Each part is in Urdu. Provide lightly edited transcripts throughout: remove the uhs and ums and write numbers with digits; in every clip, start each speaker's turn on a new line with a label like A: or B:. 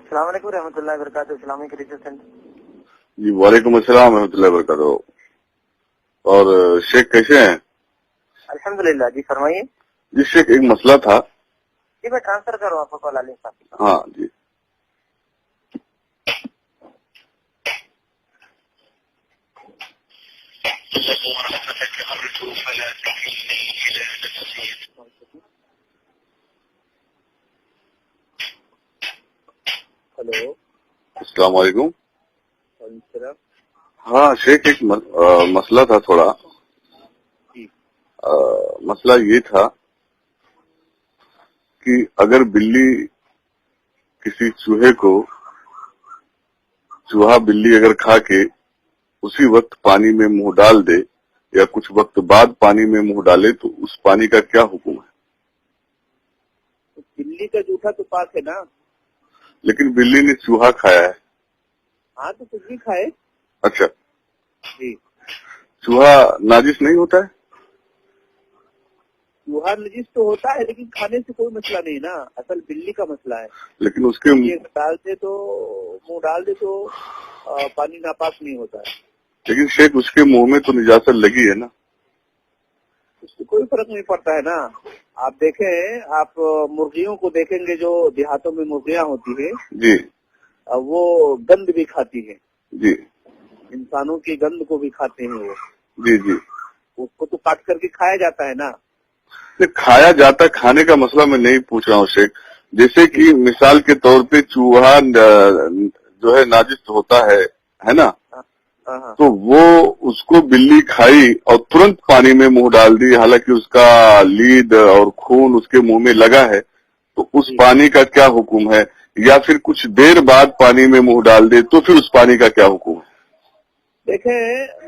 A: السلام علیکم رحمۃ اللہ وبرکاتہ. اسلامی ریسرچ سینٹر.
B: جی وعلیکم السلام ورحمۃ اللہ وبرکاتہ. اور شیخ کیسے ہیں؟
A: الحمدللہ. جی فرمائیے.
B: جی شیخ ایک مسئلہ تھا.
A: جی میں ٹرانسفر کروں آپ کو کال علی صاحب.
B: ہاں جی.
A: ہلو.
B: السلام علیکم.
A: وعلیکم السلام.
B: ہاں شیخ ایک مسئلہ تھا تھوڑا.
A: جی.
B: مسئلہ یہ تھا کہ اگر بلی کسی چوہا بلی اگر کھا کے اسی وقت پانی میں منہ ڈال دے یا کچھ وقت بعد پانی میں منہ ڈالے تو اس پانی کا کیا حکم ہے؟
A: بلی کا جوٹا تو پاک ہے نا.
B: لیکن بلی نے چوہا کھایا ہے.
A: ہاں تو کچھ بھی کھائے.
B: اچھا
A: جی.
B: چوہا ناجس نہیں ہوتا ہے؟
A: چوہا نجس تو ہوتا ہے لیکن کھانے سے کوئی مسئلہ نہیں نا. اصل بلی کا مسئلہ ہے.
B: لیکن اس کے
A: منہ ڈال دے تو پانی ناپاک نہیں ہوتا ہے.
B: لیکن شیخ اس کے منہ میں تو نجاست لگی ہے نا.
A: اس سے کوئی فرق نہیں پڑتا ہے نا. آپ دیکھیں, آپ مرغیوں کو دیکھیں گے جو دیہاتوں میں مرغیاں ہوتی ہیں
B: جی
A: وہ گند بھی کھاتی ہیں.
B: جی
A: انسانوں کی گند کو بھی کھاتے ہیں وہ.
B: جی جی
A: اس کو تو کاٹ کر کے کھایا جاتا ہے نا.
B: کھایا جاتا ہے, کھانے کا مسئلہ میں نہیں پوچھ رہا ہوں شیخ. جیسے کہ مثال کے طور پہ چوہا جو ہے ناجس ہوتا ہے نا, تو وہ اس کو بلی کھائی اور ترنت پانی میں منہ ڈال دی, حالانکہ اس کا لید اور خون اس کے منہ میں لگا ہے, تو اس پانی کا کیا حکم ہے؟ یا پھر کچھ دیر بعد پانی میں منہ ڈال دے تو پھر اس پانی کا کیا حکم ہے؟
A: دیکھیں,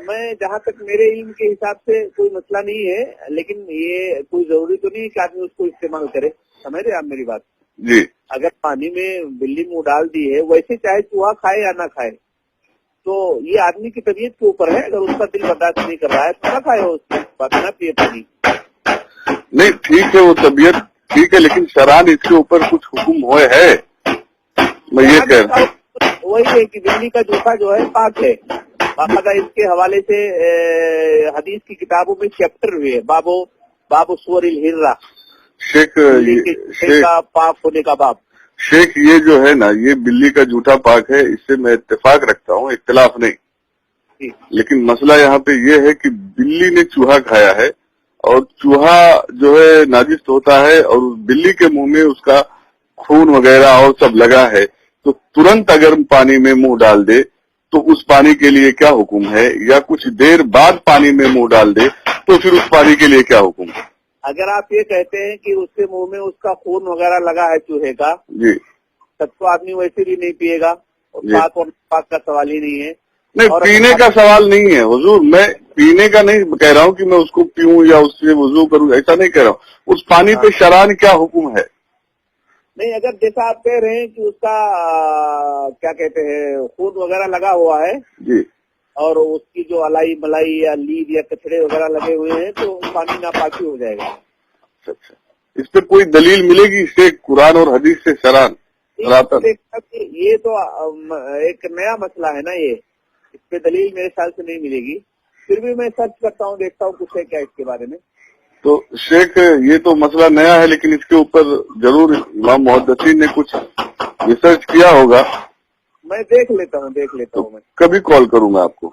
A: میں جہاں تک میرے علم کے حساب سے کوئی مسئلہ نہیں ہے, لیکن یہ کوئی ضروری تو نہیں کہ آدمی اس کو استعمال کرے. سمجھ رہے آپ میری بات؟
B: جی.
A: اگر پانی میں بلی منہ ڈال دی ہے, ویسے چاہے چوہا کھائے یا نہ کھائے, تو یہ آدمی کی طبیعت کے اوپر ہے. اگر اس کا دل برداشت نہیں کر رہا ہے تو نہ کھائے, اس بات نہ پیے پانی.
B: نہیں ٹھیک ہے, وہ طبیعت ٹھیک ہے, لیکن شران اس کے اوپر کچھ حکم ہوئے ہے. میں یہ کہہ رہا ہوں
A: وہی ہے کہ بلی کا جوتا جو ہے پاک ہے. باقاعدہ اس کے حوالے سے حدیث کی کتابوں میں چیپٹر ہوئے, بابو سور الہرہ,
B: شیخ
A: کا پاک ہونے کا باب.
B: شیخ یہ جو ہے نا, یہ بلی کا جوتا پاک ہے, اس سے میں اتفاق رکھتا ہوں, اختلاف نہیں. لیکن مسئلہ یہاں پہ یہ ہے کہ بلی نے چوہا کھایا ہے اور چوہا جو ہے ناجس ہوتا ہے اور بلی کے منہ میں اس کا خون وغیرہ اور سب لگا ہے, تو ترنت اگر پانی میں منہ ڈال دے تو اس پانی کے لیے کیا حکم ہے؟ یا کچھ دیر بعد پانی میں منہ ڈال دے تو پھر اس پانی کے لیے کیا حکم ہے؟
A: اگر آپ یہ کہتے ہیں کہ اس کے منہ میں اس کا خون وغیرہ لگا ہے چوہے کا,
B: جی,
A: تب تو آدمی ویسے بھی نہیں پیے گا. پاک اور پاک کا سوال ہی نہیں ہے.
B: نہیں, پینے کا سوال نہیں ہے حضور. میں پینے کا نہیں کہہ رہا ہوں کہ میں اس کو پیوں یا اس سے وضو کروں, ایسا نہیں کہہ رہا ہوں. اس پانی پہ شران کیا حکم ہے؟
A: نہیں, اگر جیسا آپ کہہ رہے ہیں کہ اس کا کیا کہتے ہیں خون وغیرہ لگا ہوا ہے,
B: جی,
A: اور اس کی جو الائی ملائی یا لید یا کچڑے وغیرہ لگے ہوئے ہیں تو پانی ناپاکی ہو جائے گا.
B: اچھا, اس پہ کوئی دلیل ملے گی اس سے قرآن اور حدیث سے شران؟
A: یہ تو ایک نیا مسئلہ ہے نا, یہ اس پہ دلیل میرے خیال سے نہیں ملے گی. پھر بھی میں سرچ کرتا ہوں, دیکھتا ہوں کچھ ہے کیا اس کے بارے میں.
B: تو شیخ یہ تو مسئلہ نیا ہے, لیکن اس کے اوپر ضرور امام محدثین نے کچھ ریسرچ کیا ہوگا.
A: میں دیکھ لیتا ہوں میں
B: کبھی کال کروں گا آپ کو.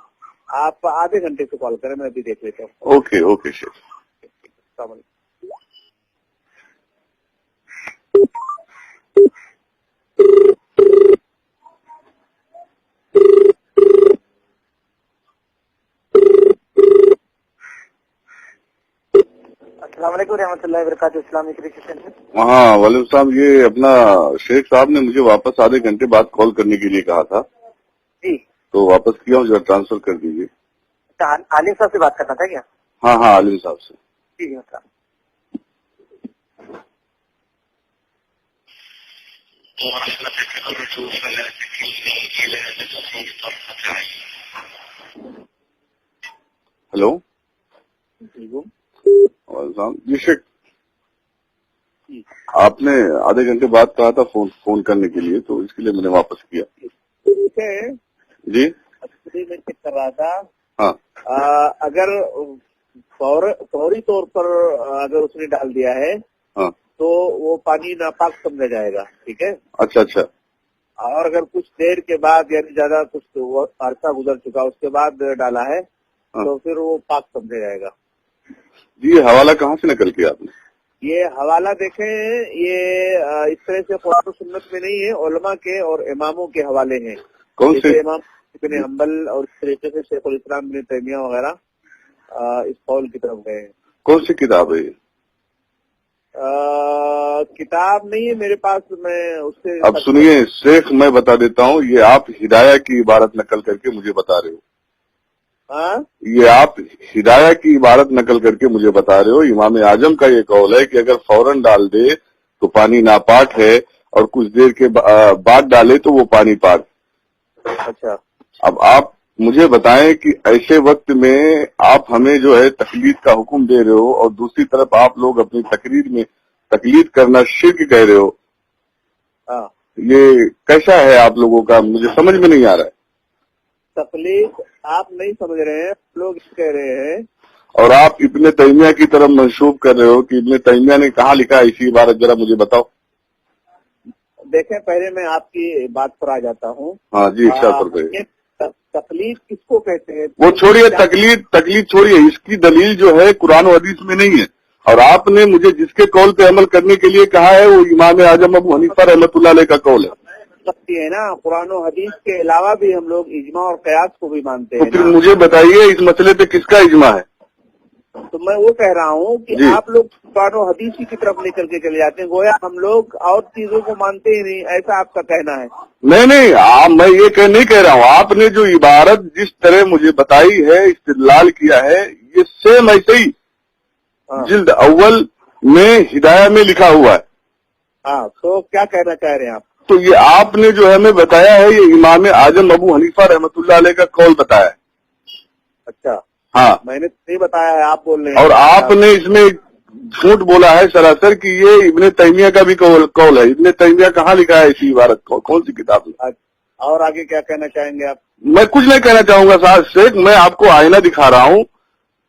A: آپ آدھے گھنٹے سے کال کریں, میں ابھی دیکھ لیتا ہوں.
B: اوکے اوکے شیخ.
A: السلام علیکم. السلام علیکم رحمۃ اللہ وبرکاتہ. اسلامی ریسرچ سینٹر.
B: ہاں وعلیکم السلام. یہ اپنا شیخ صاحب نے مجھے واپس آدھے گھنٹے بعد کال کرنے کے لیے کہا تھا.
A: جی,
B: تو واپس کیا ہوں, ذرا ٹرانسفر کر دیجیے.
A: عالم صاحب سے بات کرنا تھا کیا؟
B: ہاں عالم صاحب سے.
A: جی السلام.
B: ہلو. جی شیخ, آپ نے آدھے گھنٹے بعد کہا تھا فون کرنے کے لیے، تو اس کے لیے میں نے واپس کیا. جی
A: میں چیک کر رہا تھا.
B: ہاں
A: اگر فوری طور پر اگر اس نے ڈال دیا ہے
B: ہاں
A: تو وہ پانی ناپاک سمجھا جائے گا. ٹھیک ہے.
B: اچھا اچھا.
A: اور اگر کچھ دیر کے بعد یعنی زیادہ کچھ عرصہ گزر چکا اس کے بعد ڈالا ہے تو پھر وہ پاک سمجھا جائے گا.
B: جی یہ حوالہ کہاں سے نقل کیا آپ نے؟
A: یہ حوالہ دیکھیں، یہ اس طرح سے قرآن و سنت میں نہیں ہے، علماء کے اور اماموں کے حوالے ہیں.
B: کون سے؟
A: امام ابن حنبل اور اس طریقے سے شیخ الاسلام ابن تیمیہ وغیرہ اس قول کی طرف گئے ہیں.
B: کون سی کتاب ہے یہ؟
A: کتاب نہیں ہے میرے پاس، میں اس سے.
B: اب سنیے شیخ، میں بتا دیتا ہوں، یہ آپ ہدایہ کی عبارت نقل کر کے مجھے بتا رہے ہو. یہ آپ ہدایہ کی عبارت نقل کر کے مجھے بتا رہے ہو. امام اعظم کا یہ قول ہے کہ اگر فوراً ڈال دے تو پانی ناپاک ہے، اور کچھ دیر کے بعد ڈالے تو وہ پانی پاک.
A: اچھا.
B: اب آپ مجھے بتائیں کہ ایسے وقت میں آپ ہمیں جو ہے تقلید کا حکم دے رہے ہو، اور دوسری طرف آپ لوگ اپنی تقریر میں تقلید کرنا شرک کہہ رہے ہو. یہ کیسا ہے آپ لوگوں کا؟ مجھے سمجھ میں نہیں آ رہا ہے.
A: تقلید آپ نہیں سمجھ رہے ہیں، لوگ کہہ رہے ہیں.
B: اور آپ ابن تیمیہ کی طرف منسوب کر رہے ہو کہ ابن تیمیہ نے کہاں لکھا ہے اسی عبارت، ذرا مجھے بتاؤ.
A: دیکھیں پہلے میں آپ کی بات پر آ جاتا ہوں.
B: ہاں جی، اچھا پر
A: تقلید کس کو کہتے ہیں؟
B: وہ چھوڑیے، تقلید چھوڑیے. اس کی دلیل جو ہے قرآن و حدیث میں نہیں ہے. اور آپ نے مجھے جس کے قول پہ عمل کرنے کے لیے کہا ہے وہ امام اعظم ابو حنیفہ رحمۃ اللہ علیہ کا قول ہے.
A: ہے نا، قرآن و حدیث کے علاوہ بھی ہم لوگ اجماع اور قیاس کو بھی مانتے ہیں.
B: تو پھر مجھے بتائیے اس مسئلے پہ کس کا اجماع ہے؟
A: تو میں وہ کہہ رہا ہوں کہ آپ لوگ قرآن و حدیث کی طرف نکل کے چلے جاتے ہیں، گویا ہم لوگ اور چیزوں کو مانتے ہی نہیں، ایسا آپ کا کہنا ہے.
B: نہیں میں یہ نہیں کہہ رہا ہوں. آپ نے جو عبارت جس طرح مجھے بتائی ہے، استدلال کیا ہے، یہ سیم ایسے ہی جلد اول میں ہدایہ میں لکھا ہوا ہے.
A: ہاں تو کیا کہنا چاہ رہے ہیں آپ؟
B: تو یہ آپ نے جو ہمیں بتایا ہے یہ امام اعظم ابو حنیفہ رحمۃ اللہ علیہ کا قول بتایا ہے.
A: اچھا.
B: ہاں
A: میں نے نہیں بتایا ہے، آپ بول رہے ہیں.
B: اور آپ نے اس میں جھوٹ بولا ہے سراسر کہ یہ ابن تیمیہ کا بھی قول ہے. ابن تیمیہ کہاں لکھا ہے اسی عبارت کو؟ کون سی کتاب میں؟
A: اور آگے کیا کہنا چاہیں گے آپ؟
B: میں کچھ نہیں کہنا چاہوں گا صاحب شیخ، میں آپ کو آئینہ دکھا رہا ہوں.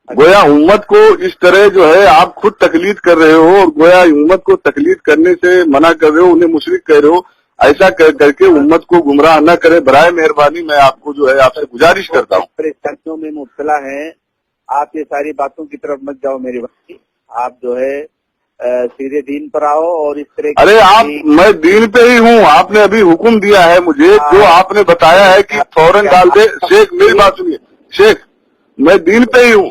B: گویا امت کو اس طرح جو ہے آپ خود تقلید کر رہے ہو، اور گویا امت کو تقلید کرنے سے منع کر رہے ہو، انہیں مشرک کہہ رہے ہو. ایسا کر کے امت کو گمراہ نہ کرے، برائے مہربانی میں آپ کو جو ہے آپ سے گزارش کرتا ہوں.
A: پریشانیوں میں مبتلا ہیں آپ، یہ ساری باتوں کی طرف مت جاؤ میری بات. آپ جو ہے سیدھے دین پر آؤ. اور اس طرح
B: ارے میں دین پہ ہی ہوں. آپ نے ابھی حکم دیا ہے مجھے، جو آپ نے بتایا ہے کہ فوراً ڈال دے. شیخ میری بات سنیے شیخ، میں دین پہ ہی ہوں.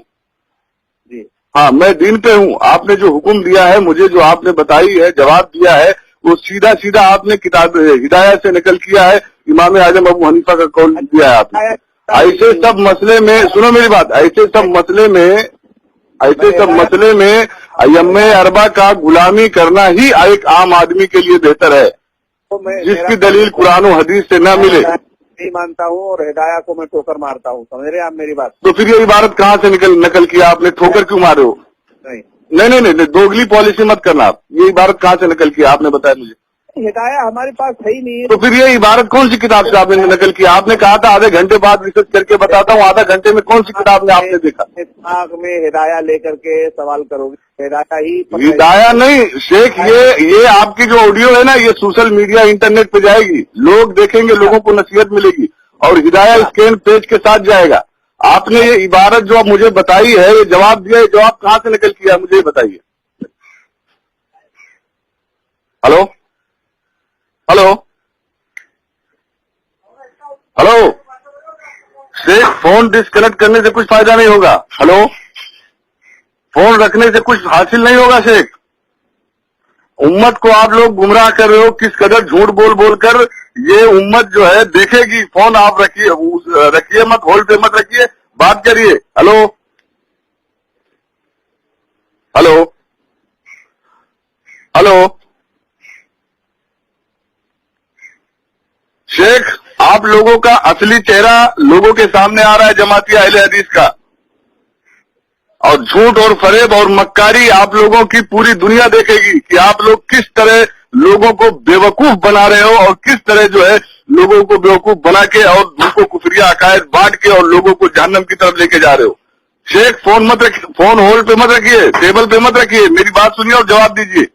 A: جی
B: ہاں میں دین پہ ہوں. آپ نے جو حکم دیا ہے مجھے، جو آپ نے بتائی ہے، جواب دیا ہے، وہ سیدھا آپ نے کتاب ہدایت سے نقل کیا ہے. امام اعظم ابو حنیفہ کا قول دیا ہے آپ نے. ایسے سب مسئلے میں سنو میری بات، ایسے سب مسئلے میں ائمہ اربعہ کا غلامی کرنا ہی ایک عام آدمی کے لیے بہتر ہے، جس کی دلیل قرآن و حدیث سے نہ ملے.
A: نہیں مانتا ہوں اور ہدایہ کو میں ٹھوکر مارتا ہوں. سمجھ رہے ہیں آپ میری بات؟
B: تو پھر یہ عبارت کہاں سے نقل کیا آپ نے؟ ٹھوکر کیوں مارے ہو؟ نہیں، دوگلی پالیسی مت کرنا. آپ یہ عبارت کہاں سے نقل کیا آپ نے بتایا مجھے؟
A: ہدایہ ہمارے پاس ہے ہی نہیں ہے.
B: تو پھر یہ عبارت کون سی کتاب سے آپ نے نقل کیا؟ آپ نے کہا تھا آدھے گھنٹے بعد ریسرچ کر کے بتاتا ہوں. آدھا گھنٹے میں کون سی کتاب میں آپ نے دیکھا؟
A: دماغ میں ہدایہ لے کر کے سوال کرو گے،
B: ہدایہ نہیں شیخ. یہ آپ کی جو آڈیو ہے نا، یہ سوشل میڈیا انٹرنیٹ پہ جائے گی، لوگ دیکھیں گے، لوگوں کو نصیحت ملے گی، اور ہدایہ اسکین پیج کے ساتھ جائے گا. آپ نے یہ عبارت جو مجھے بتائی ہے، یہ جواب دیا ہے، جواب کہاں سے نقل کیا مجھے بتائیے. ہلو شیخ، فون ڈسکنیکٹ کرنے سے کچھ فائدہ نہیں ہوگا. ہلو، فون رکھنے سے کچھ حاصل نہیں ہوگا شیخ. امت کو آپ لوگ گمراہ کر رہے ہو، کس قدر جھوٹ بول کر. یہ امت جو ہے دیکھے گی. فون آپ رکھیے مت، ہولڈ پہ مت رکھیے، بات کریے. ہلو شیخ، آپ لوگوں کا اصلی چہرہ لوگوں کے سامنے آ رہا ہے، جماعتی اہل حدیث کا. اور جھوٹ اور فریب اور مکاری آپ لوگوں کی پوری دنیا دیکھے گی کہ آپ لوگ کس طرح لوگوں کو بیوقوف بنا رہے ہو اور کس طرح جو ہے لوگوں کو بیوقوف بنا کے اور ان کو کفریہ عقائد بانٹ کے اور لوگوں کو جہنم کی طرف لے کے جا رہے ہو. شیخ فون مت رکھیے, فون ہولڈ پہ مت رکھیے, ٹیبل پہ مت رکھیے, میری بات سنیے اور جواب دیجیے.